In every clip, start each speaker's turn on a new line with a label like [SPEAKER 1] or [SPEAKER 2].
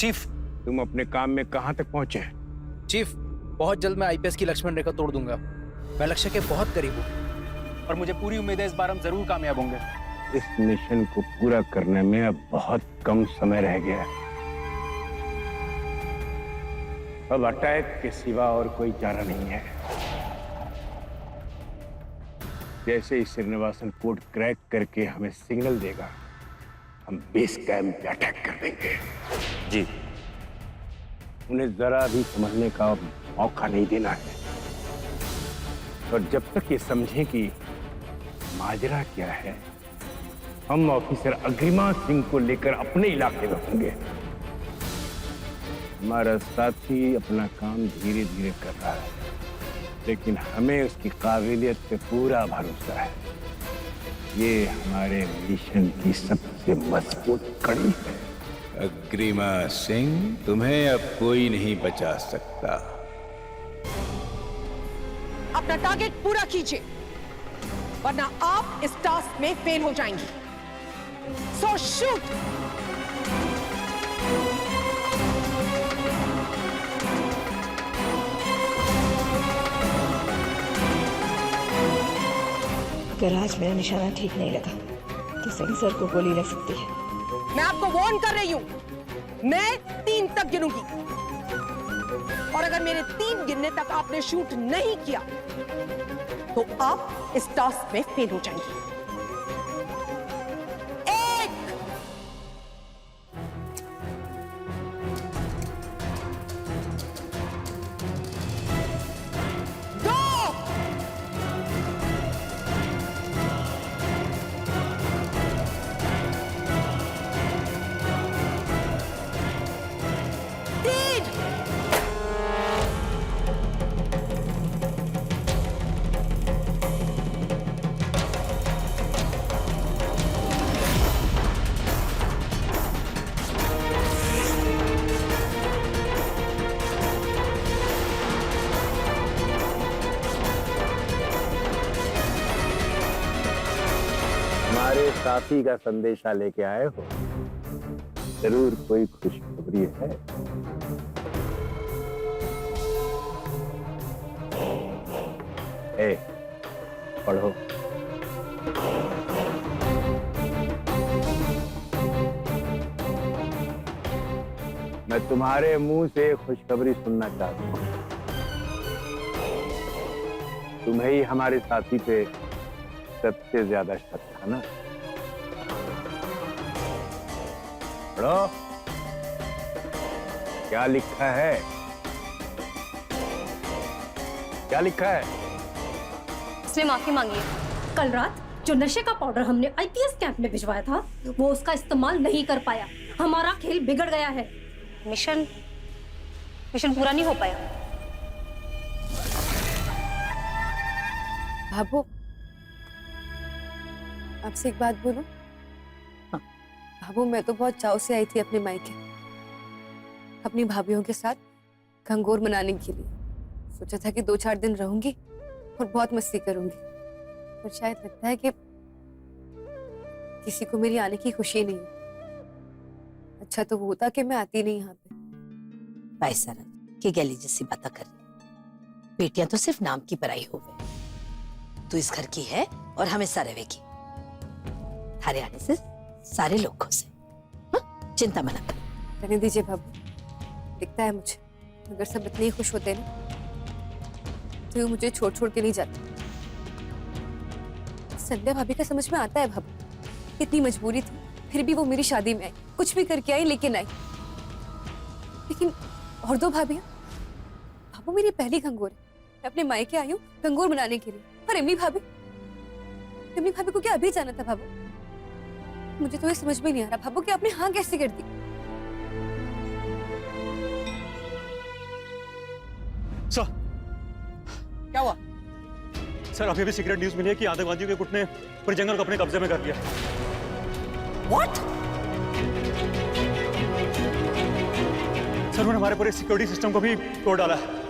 [SPEAKER 1] Chief.
[SPEAKER 2] तुम अपने काम में कहां तक पहुंचे हैं?
[SPEAKER 1] चीफ, बहुत जल्द मैं आईपीएस की लक्ष्मण रेखा तोड़ दूंगा। मैं लक्ष्य के बहुत करीब हूँ और मुझे पूरी उम्मीद है इस बार हम जरूर कामयाब होंगे।
[SPEAKER 2] इस मिशन को पूरा करने में अब बहुत कम समय रह गया है। अब अटैक के सिवा और कोई चारा नहीं है। जैसे ही श्रीनिवासन कोड क्रैक करके हमें सिग्नल देगा, हम बेस कैंप पे अटैक कर देंगे।
[SPEAKER 3] जी।
[SPEAKER 2] उन्हें जरा भी समझने का मौका नहीं देना है। और जब तक ये समझें कि माजरा क्या है, हम ऑफिसर अग्रिमा सिंह को लेकर अपने इलाके में होंगे। हमारा साथी अपना काम धीरे धीरे कर रहा है, लेकिन हमें उसकी काबिलियत पे पूरा भरोसा है। ये हमारे मिशन की सबसे मजबूत कड़ी है।
[SPEAKER 4] अग्रिमा सिंह, तुम्हें अब कोई नहीं बचा सकता।
[SPEAKER 5] अपना टारगेट पूरा कीजिए, वरना आप इस टास्क में फेल हो जाएंगी। सो शूट।
[SPEAKER 6] अगर आज मेरा निशाना ठीक नहीं लगा तो सेंसर को गोली लग सकती है।
[SPEAKER 5] मैं आपको वार्न कर रही हूं, मैं 3 तक गिनूंगी और अगर मेरे 3 गिनने तक आपने शूट नहीं किया तो आप इस टास्क में फेल हो जाएंगे। 1, 2, 3।
[SPEAKER 2] हमारे साथी का संदेशा लेके आए हो, जरूर कोई खुशखबरी है। ए, पढ़ो। मैं तुम्हारे मुंह से खुशखबरी सुनना चाहता हूं। तुम्हें ही हमारे साथी पे सबसे ज्यादा शक था ना? पढ़ो, क्या लिखा है? क्या लिखा है?
[SPEAKER 7] उसने माफी मांगी है। कल रात जो नशे का पाउडर हमने आईपीएस कैंप में भिजवाया था वो उसका इस्तेमाल नहीं कर पाया। हमारा खेल बिगड़ गया है। मिशन पूरा नहीं हो पाया।
[SPEAKER 8] भाभो, आपसे एक बात बोलूं?
[SPEAKER 6] हाँ।
[SPEAKER 8] भाभो, मैं तो बहुत चाव से आई थी अपने मायके, अपनी भाभीयों के साथ घंघोर मनाने के लिए। सोचा था कि 2-4 दिन रहूंगी और बहुत मस्ती करूंगी, पर शायद लगता है कि किसी को मेरी आने की खुशी नहीं है। अच्छा तो होता कि मैं आती नहीं यहाँ पे।
[SPEAKER 6] भाई सारा की गली जैसी बातें कर रही। बेटियां तो सिर्फ नाम की पराई हो गई। तू इस घर की है और हमेशा रहेगी। थारे आने से सारे लोग खुश हैं। चिंता मत कर।
[SPEAKER 8] रहने दीजिए भाभो, दिखता है मुझे अगर सब इतने ही खुश होते ना तो ये मुझे छोड़ छोड़ के नहीं जाते। संध्या भाभी का समझ में आता है भाभो, इतनी मजबूरी थी फिर भी वो मेरी शादी में आई, कुछ भी करके आई लेकिन आई। लेकिन और 2 भाभियां, भाभो मेरी पहली घंघोर है। मैं अपने मायके आई हूँ घंघोर मनाने के लिए, पर अम्मी भाभी को क्या अभी जाना था भाभो? मुझे तो ये समझ में नहीं आ रहा भाभो कि आपने हाँ कैसे कर दी?
[SPEAKER 3] सर,
[SPEAKER 1] क्या हुआ?
[SPEAKER 3] सर अभी भी सीक्रेट न्यूज मिली है कि आतंकवादियों के गुट ने पूरे जंगल को अपने कब्जे में कर लिया।
[SPEAKER 5] What?
[SPEAKER 3] सर उन्होंने हमारे पूरे सिक्योरिटी सिस्टम को भी तोड़ डाला है।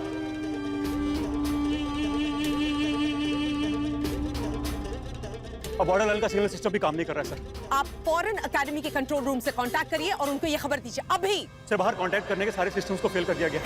[SPEAKER 3] और बॉर्डर लाइन का सिग्नल सिस्टम भी काम नहीं कर रहा है सर।
[SPEAKER 5] आप फौरन एकेडमी के कंट्रोल रूम से कांटेक्ट करिए और उनको ये खबर दीजिए अभी।
[SPEAKER 3] सर बाहर कांटेक्ट करने के सारे सिस्टम्स को फेल कर दिया गया।